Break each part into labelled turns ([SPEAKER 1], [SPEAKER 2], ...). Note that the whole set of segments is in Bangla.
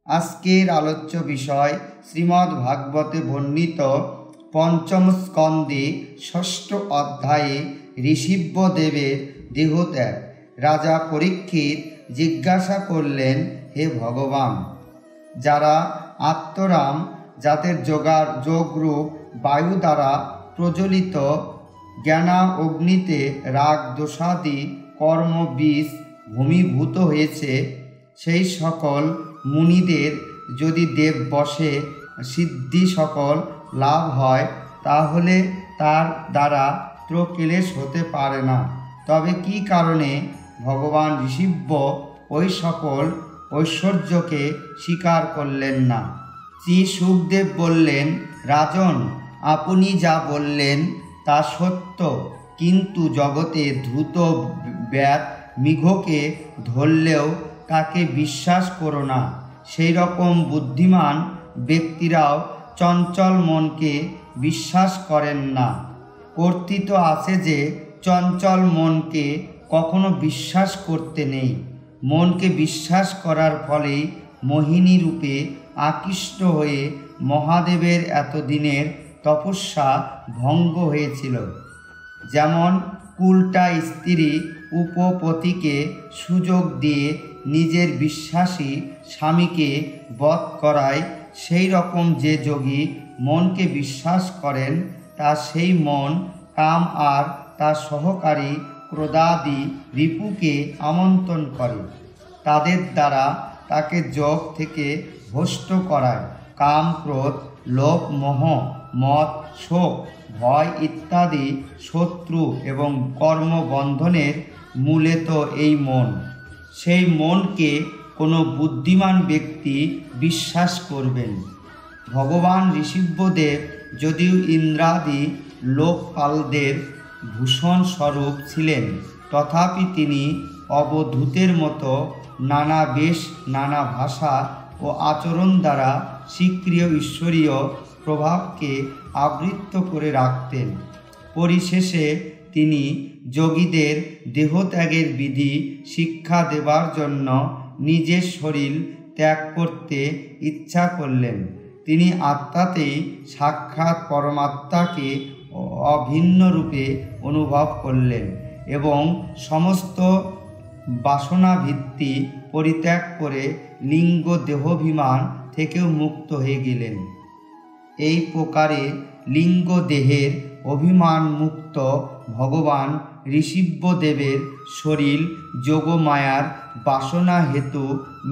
[SPEAKER 1] আজকের আলোচ্য বিষয় শ্রীমদ্ ভাগবতে বর্ণিত পঞ্চম স্কন্ধে ষষ্ঠ অধ্যায়ে ঋষিব্যদেবের দেহত্যাগ। রাজা পরীক্ষিত জিজ্ঞাসা করলেন, হে ভগবান, যারা আত্মরাম, যাদের যোগরূপ বায়ু দ্বারা প্রজ্বলিত জ্ঞানা অগ্নিতে রাগ দোষাদি কর্ম বীজ ভূমীভূত হয়েছে, সেই সকল মুনিদের যদি দেব বশে সিদ্ধি সকল লাভ হয়, তাহলে তার দ্বারা ত্রক্লেশ হতে পারে না। তবে কি কারণে ভগবান ঋষিব্য ওই সকল ঐশ্বর্যকে স্বীকার করলেন না? শ্রী শুকদেব বললেন, রাজন, আপনি যা বললেন তা সত্য, কিন্তু জগতে দ্রুত ব্যাত মৃগকে ধরলেও তাকে বিশ্বাস করো না। সেই রকম বুদ্ধিমান ব্যক্তিরাও চঞ্চল মনকে বিশ্বাস করেন না। কর্তৃত্ব আছে যে চঞ্চল মনকে কখনো বিশ্বাস করতে নেই। মনকে বিশ্বাস করার ফলেই মোহিনী রূপে আকৃষ্ট হয়ে মহাদেবের এতদিনের তপস্যা ভঙ্গ হয়েছিল। যেমন কুলটা স্ত্রী উপপতিকে সুযোগ দিয়ে নিজের বিশ্বাসী স্বামীকে বধ করায়, সেই রকম যে যোগী মনকে বিশ্বাস করেন, তা সেই মন কাম আর তার সহকারী ক্রোধাদি রিপুকে আমন্ত্রণ করে। তাদের দ্বারা তাকে যোগ থেকে ভ্রষ্ট করায়। কাম, ক্রোধ, লোভ, মোহ, মদ, শোক, ভয় ইত্যাদি শত্রু এবং কর্মবন্ধনের মূলে তো এই মন। সেই মনকে কোনো বুদ্ধিমান ব্যক্তি বিশ্বাস করবেন। ভগবান ঋষিব্যদেব যদিও ইন্দ্রাদি লোকপালদের ভূষণ স্বরূপ ছিলেন, তথাপি তিনি অবধূতের মতো নানা বেশ, নানা ভাষা ও আচরণ দ্বারা স্বীক্রিয় ঈশ্বরীয় প্রভাবকে আবৃত্ত করে রাখতেন। পরিশেষে তিনি যোগীদের দেহত্যাগের বিধি শিক্ষা দেবার জন্য নিজের শরীর ত্যাগ করতে ইচ্ছা করলেন। তিনি আত্মাতেই সাক্ষাৎ পরমাত্মাকে অভিন্ন রূপে অনুভব করলেন এবং সমস্ত বাসনাভিত্তি পরিত্যাগ করে লিঙ্গ দেহাভিমান থেকেও মুক্ত হয়ে গেলেন। এই প্রকারে লিঙ্গ দেহের অভিমান মুক্ত ভগবান ঋষিব্যদেবের শরীর যোগমায়ার বাসনা হেতু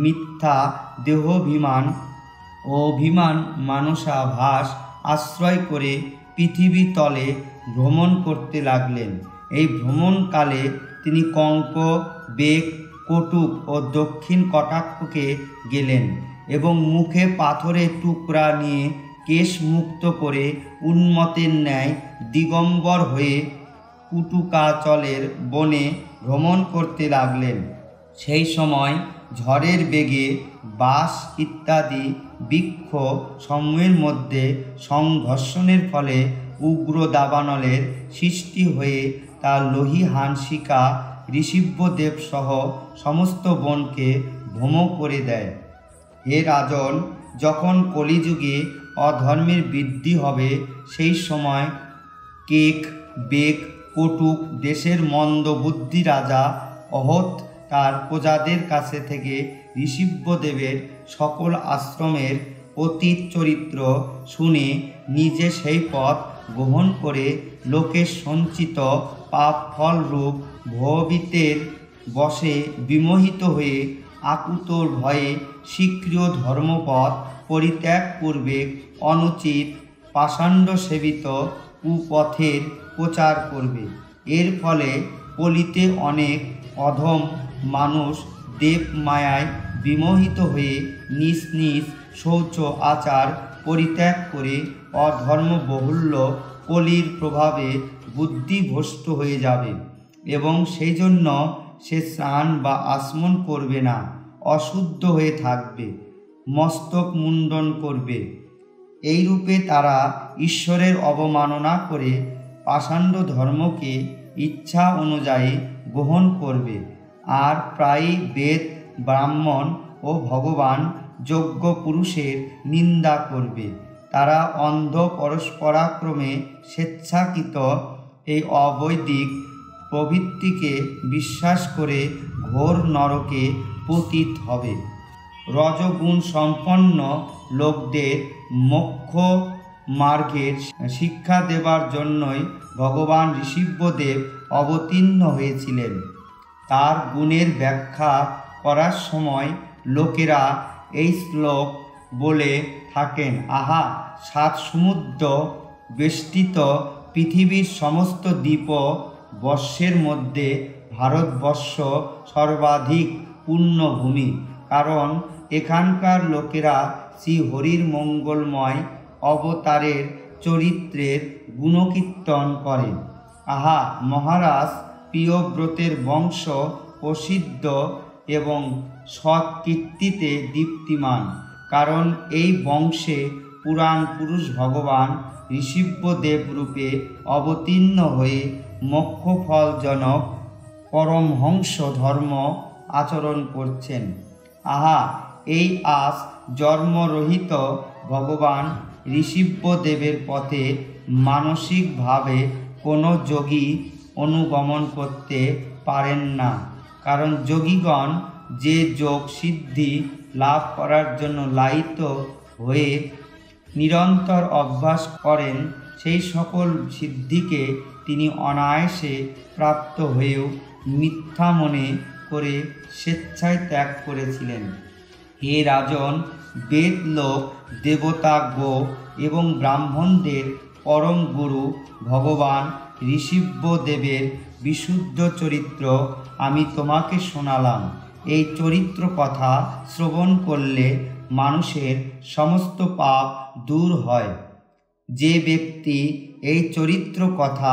[SPEAKER 1] মিথ্যা দেহাভিমান ও অভিমান মানসাভাস আশ্রয় করে পৃথিবী তলে ভ্রমণ করতে লাগলেন। এই ভ্রমণকালে তিনি কঙ্ক, বেগ, কটুক ও দক্ষিণ কটাক্ষকে গেলেন এবং মুখে পাথরের টুকরা নিয়ে কেশ মুক্ত করে উন্মতের ন্যায় দিগম্বর হয়ে কুটুকাচলের বনে ভ্রমণ করতে লাগলেন। সেই সময় ঝড়ের বেগে বাঁশ ইত্যাদি বৃক্ষ সমূহের মধ্যে সংঘর্ষণের ফলে উগ্র দাবানলের সৃষ্টি হয়ে তা লোহিহাংসিকা ঋষিব্যদেব সহ সমস্ত বনকে ভোম করে দেয়। হে রাজন, যখন কলিযুগে অধর্মের বৃদ্ধি হবে, সেই সময় কেক, বেগ, কটুক দেশের মন্দবুদ্ধি রাজা অহত তার প্রজাদের কাছে থেকে ঋষিব্যদেবের সকল আশ্রমের অতীত চরিত্র শুনে নিজে সেই পথ গ্রহণ করে লোকের সঞ্চিত পাপ ফল রূপ ভবিতের বশে বিমোহিত হয়ে আকুতর ভয়ে শীঘ্র ধর্মপথ পরিত্যাগ পূর্বক অনুচিত পাষণ্ড সেবিত কুপথের প্রচার করবে। এর ফলে কলিতে অনেক অধম মানুষ দেব মায়ায় বিমোহিত হয়ে নিজ নিজ শৌচ আচার পরিত্যাগ করে অধর্মবহুল্য কলির প্রভাবে বুদ্ধিভ্রষ্ট হয়ে যাবে এবং সেই জন্য সে স্নান বা আচমন করবে না, অশুদ্ধ হয়ে থাকবে, মস্তক মুণ্ডন করবে। এই রূপে তারা ঈশ্বরের অবমাননা করে পাষাণ্ড ধর্মকে ইচ্ছা অনুযায়ী গ্রহণ করবে আর প্রায়ই বেদ, ব্রাহ্মণ ও ভগবান যোগ্য পুরুষের নিন্দা করবে। তারা অন্ধ পরস্পরাক্রমে স্বেচ্ছাকৃত এই অবৈদিক প্রবৃত্তিকে বিশ্বাস করে ঘোর নরকে পতিত হবে। রজগুণ সম্পন্ন লোকদের মোক্ষ মার্গের শিক্ষা দেবার জন্যই ভগবান ঋষভদেব অবতীর্ণ হয়েছিলেন। তার গুণের ব্যাখ্যা করার সময় লোকেরা এই শ্লোক বলে থাকেন, আহা, 7 সমুদ্র বেষ্টিত পৃথিবীর সমস্ত দ্বীপ বর্ষের মধ্যে ভারতবর্ষ সর্বাধিক পুণ্যভূমি, কারণ এখানকার লোকেরা শ্রীহরির মঙ্গলময় অবতারের চরিত্রের গুণকীর্তন করে। আহা মহারাজ, প্রিয়ব্রতের বংশ প্রসিদ্ধ এবং সৎ কীর্তিতে দীপ্তিমান, কারণ এই বংশে পুরাণ পুরুষ ভগবান ঋষভদেব রূপে অবতীর্ণ হয়ে মোক্ষফলজনক পরমহংস ধর্ম আচরণ করছেন। আহা, এই আজ জন্মরহিত ভগবান ঋষভদেবের পথে মানসিকভাবে কোনো যোগী অনুগমন করতে পারেন না, কারণ যোগীগণ যে যোগ সিদ্ধি লাভ করার জন্য লায়িত হয়ে নিরন্তর অভ্যাস করেন, সেই সকল সিদ্ধিকে তিনি অনায়াসে প্রাপ্ত হয়েও মিথ্যা মনে করে স্বেচ্ছায় ত্যাগ করেছিলেন। হে রাজন, বেদলোক, দেবতা, গো এবং ব্রাহ্মণদের পরম গুরু ভগবান ঋষভদেবের বিশুদ্ধ চরিত্র আমি তোমাকে শোনালাম। এই চরিত্র কথা শ্রবণ করলে মানুষের সমস্ত পাপ দূর হয়। যে ব্যক্তি এই চরিত্র কথা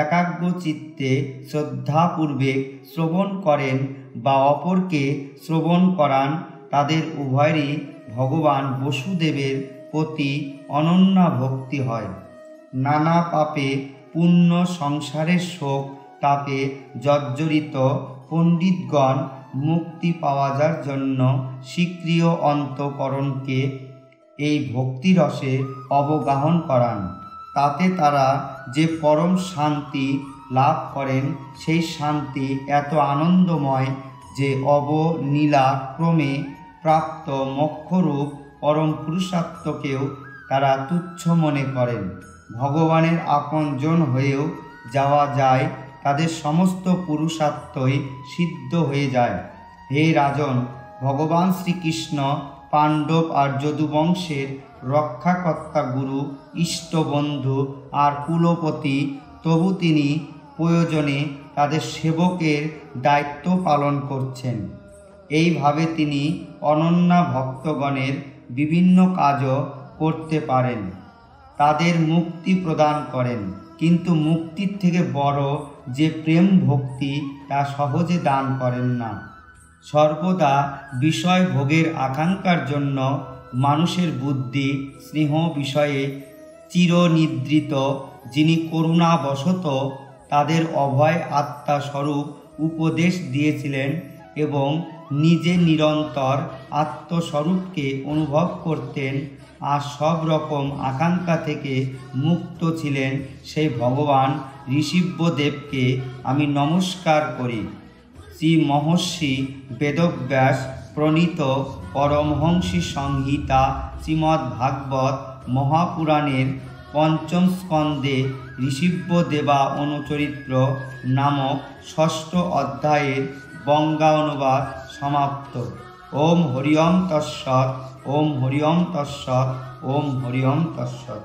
[SPEAKER 1] একাগ্র চিত্তে শ্রদ্ধাপূর্বক শ্রবণ করেন বা অপরকে শ্রবণ করান, তাদের উভয়েরই ভগবান বসুদেবের প্রতি অনন্য ভক্তি হয়। নানা পাপে পুণ্য সংসারের শোক তাপে জর্জরিত পণ্ডিতগণ মুক্তি পাওয়ার জন্য স্বীক্রিয় অন্তঃকরণকে এই ভক্তিরসে অবগাহন করান। তাতে তারা যে পরম শান্তি লাভ করেন, সেই শান্তি এত আনন্দময় যে অবলীলাক্রমে প্রাপ্ত মোক্ষরূপ পরম পুরুষার্থকেও তারা তুচ্ছ মনে করেন। ভগবানের আপনজন হয়েও যাওয়া যায়, তাদের সমস্ত পুরুষার্থই সিদ্ধ হয়ে যায়। হে রাজন, ভগবান শ্রীকৃষ্ণ পাণ্ডব আর যদুবংশের রক্ষাকর্তা, গুরু, ইষ্টবন্ধু আর কুলপতি, তবু তিনি প্রয়োজনে তাদের সেবকের দায়িত্ব পালন করছেন। এইভাবে তিনি অনন্যা ভক্তগণের বিভিন্ন কাজও করতে পারেন, তাদের মুক্তি প্রদান করেন, কিন্তু মুক্তির থেকে বড় যে প্রেম ভক্তি তা সহজে দান করেন না। সর্বদা বিষয় ভোগের আকাঙ্ক্ষার জন্য মানুষের বুদ্ধি স্নেহ বিষয়ে চিরনিদ্রিত, যিনি করুণাবশত তাদের অভয় আত্মা স্বরূপ উপদেশ দিয়েছিলেন এবং নিজে নিরন্তর আত্মস্বরূপকে অনুভব করতেন আর সব রকম আকাঙ্ক্ষা থেকে মুক্ত ছিলেন, সেই ভগবান ঋষভদেবকে আমি নমস্কার করি। শ্রী মহর্ষি বেদব্যাস প্রণীত পরমহংসী সংহিতা শ্রীমদ্ভাগবত মহাপুরাণের পঞ্চম স্কন্ধে ঋষভদেবা অনুচরিত্র নামক ষষ্ঠ অধ্যায়ের বঙ্গানুবাদ সমাপ্ত। ওম হরি ওম তৎসৎ, ওম হরি ওম তৎসৎ, ওম হরি ওম তৎসৎ।